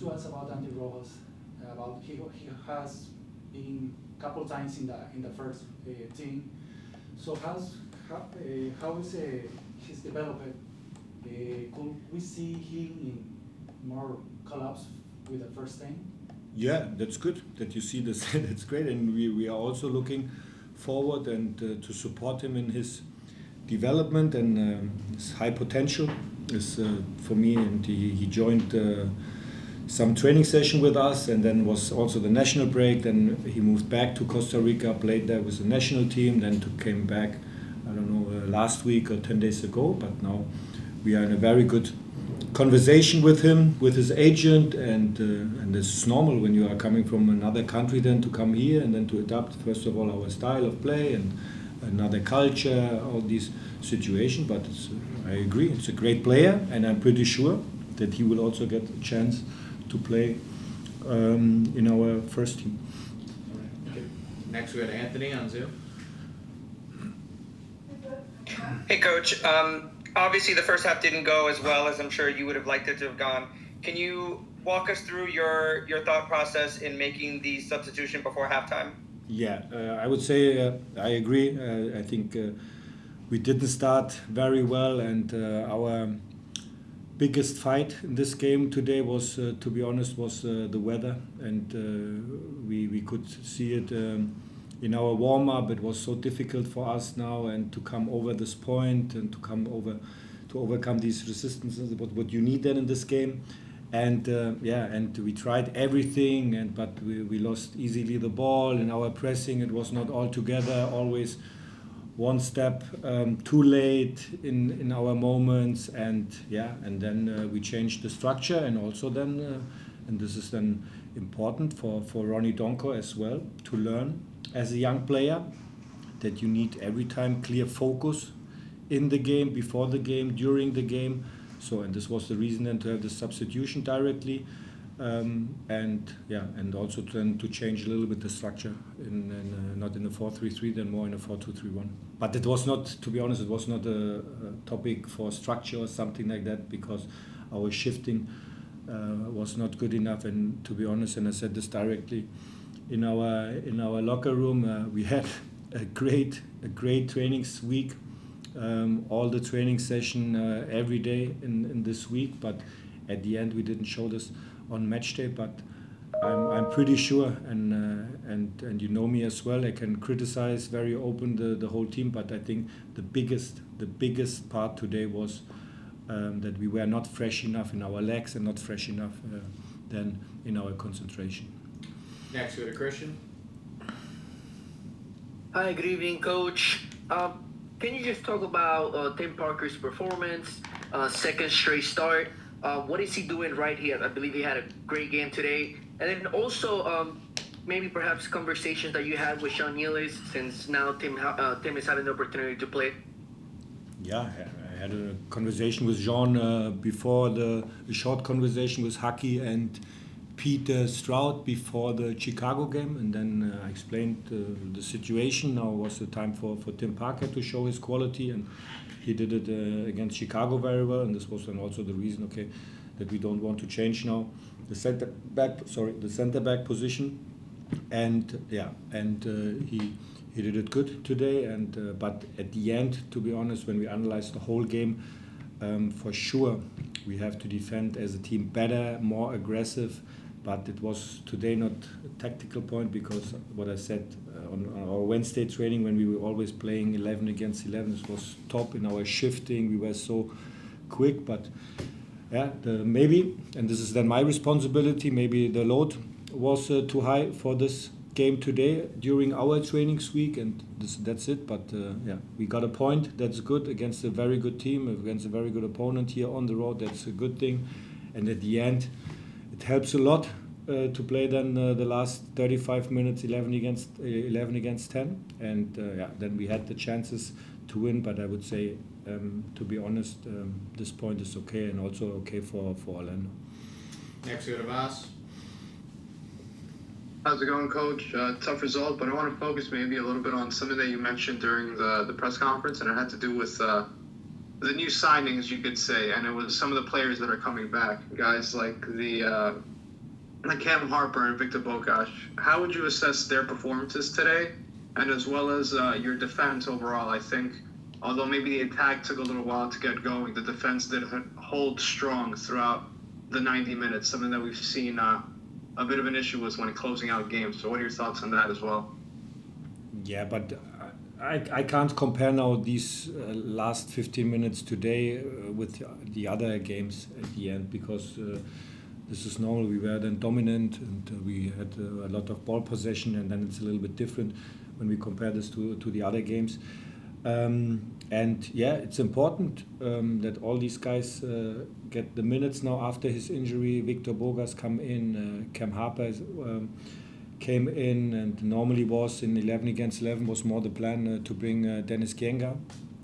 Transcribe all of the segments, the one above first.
to us about Andy Rojas. About he has been a couple times in the first team. So how is his development? Could we see him in more collabs with the first team? Yeah, that's good that you see this. That's great, and we are also looking forward and to support him in his development and his high potential is for me. And he joined some training session with us, and then was also the national break. Then he moved back to Costa Rica, played there with the national team. Then came back, I don't know, last week or 10 days ago. But now we are in a very good conversation with him, with his agent, and this is normal when you are coming from another country, then to come here and then to adapt first of all our style of play and another culture, all these situations. But I agree, it's a great player, and I'm pretty sure that he will also get a chance to play in our first team. Okay. Next we have Anthony on Zoom. Hey, Coach. Obviously, the first half didn't go as well as I'm sure you would have liked it to have gone. Can you walk us through your thought process in making the substitution before halftime? Yeah, I would say I agree. I think we didn't start very well, and our biggest fight in this game today was, to be honest, was the weather, and we could see it in our warm-up. It was so difficult for us now, and to come over this point and to overcome these resistances, what you need then in this game. And and we tried everything, but we lost easily the ball. In our pressing, it was not all together, always one step too late in our moments, and then we changed the structure, and also then and this is then important for Ronnie Donko as well, to learn as a young player that you need every time clear focus in the game, before the game, during the game. So, and this was the reason then to have the substitution directly, and also then to change a little bit the structure in not in a 4-3-3, then more in a 4-2-3-1. But it was not, to be honest, it was not a topic for structure or something like that, because our shifting was not good enough. And to be honest, and I said this directly, in our locker room, we had a great training week. All the training session every day in this week, but at the end we didn't show this on match day. But I'm pretty sure, and you know me as well, I can criticize very open the whole team, but I think the biggest part today was that we were not fresh enough in our legs and not fresh enough then in our concentration. Next we have Christian. Hi, good evening, Coach. Can you just talk about Tim Parker's performance, second straight start? What is he doing right here? I believe he had a great game today. And then also maybe perhaps conversations that you had with Sean Nealis, since now Tim is having the opportunity to play. Yeah, I had a conversation with Jean before a short conversation with Haki and Peter Stroud before the Chicago game, and then I explained the situation. Now was the time for Tim Parker to show his quality, and he did it against Chicago very well. And this was then also the reason, that we don't want to change now the center back position. And he did it good today. And but at the end, to be honest, when we analyze the whole game, for sure we have to defend as a team better, more aggressive. But it was today not a tactical point, because what I said on our Wednesday training, when we were always playing 11 against 11, this was top in our shifting. We were so quick, but maybe, and this is then my responsibility, maybe the load was too high for this game today during our trainings week, and that's it. But we got a point. That's good against a very good team, against a very good opponent here on the road. That's a good thing. And at the end, it helps a lot to play then the last 35 minutes 11 against 10, and then we had the chances to win. But I would say, to be honest, this point is okay, and also okay for Orlando. Next we have Vas. How's it going, Coach? Tough result, but I want to focus maybe a little bit on something that you mentioned during the press conference, and it had to do with the new signings, you could say, and it was some of the players that are coming back, guys like the Cam Harper and Victor Bogash. How would you assess their performances today, and as well as your defense overall? I think, although maybe the attack took a little while to get going, the defense did hold strong throughout the 90 minutes, something that we've seen a bit of an issue with when closing out games. So what are your thoughts on that as well? Yeah, but I can't compare now these last 15 minutes today with the other games at the end, because this is normal. We were then dominant and we had a lot of ball possession, and then it's a little bit different when we compare this to the other games. And yeah, it's important that all these guys get the minutes now after his injury. Victor Bogas come in, Cam Harper came in, and normally was in 11 against 11 was more the plan to bring Dennis Kienga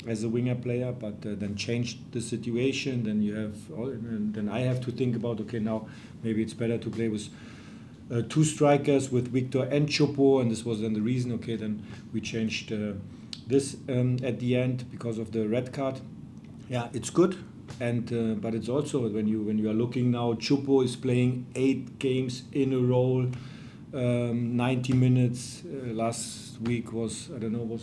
as a winger player, but then changed the situation. Then you have, then I have to think about, okay, now maybe it's better to play with two strikers, with Victor and Chopo, and this was then the reason. Okay, then we changed this at the end because of the red card. Yeah, it's good, and but it's also when you are looking now, Chopo is playing 8 games in a row. 90 minutes. Last week was, I don't know,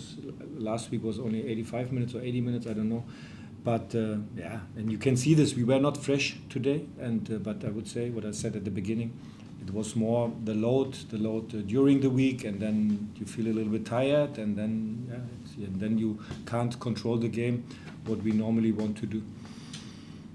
last week was only 85 minutes or 80 minutes, I don't know. But yeah, and you can see this. We were not fresh today, and but I would say what I said at the beginning, it was more the load during the week, and then you feel a little bit tired, and then and then you can't control the game, what we normally want to do.